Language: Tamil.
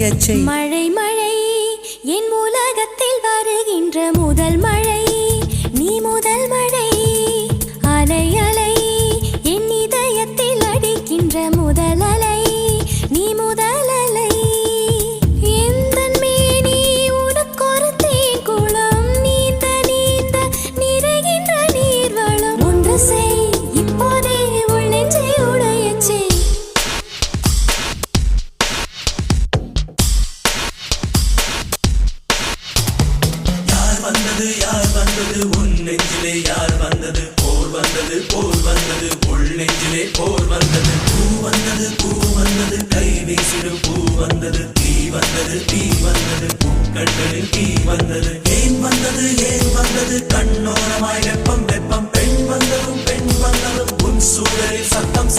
பெய்யச் செய். மழை மழை என் உலகத்தில் வருகின்ற முதல் மழை, நீ முதல் மழை. அலை அலை என் இதயத்தில் அடிக்கின்ற முதல் அலை, நீ முதல் அலை. எந்தன் மேனி உனக்கொரு தேங்குளம், நீந்த நீந்த நிறைகின்ற நீர்வளம். ஒன்று செய் இப்போதே உள் நெஞ்சை உடையச் செய். யார் வந்தது உன் நெஞ்சிலே யார் வந்தது? போர் வந்தது போர் வந்தது உள் நெஞ்சிலே போர் வந்தது. பூ வந்தது கை வீசிடும் பூ வந்தது. தீ வந்தது பூக்கண்களில் தீ வந்தது. ஏன் வந்தது கண்ணோரமாய் வெப்பம் வெப்பம். பெண் வந்ததும் உன் சூழலில் சத்தம்.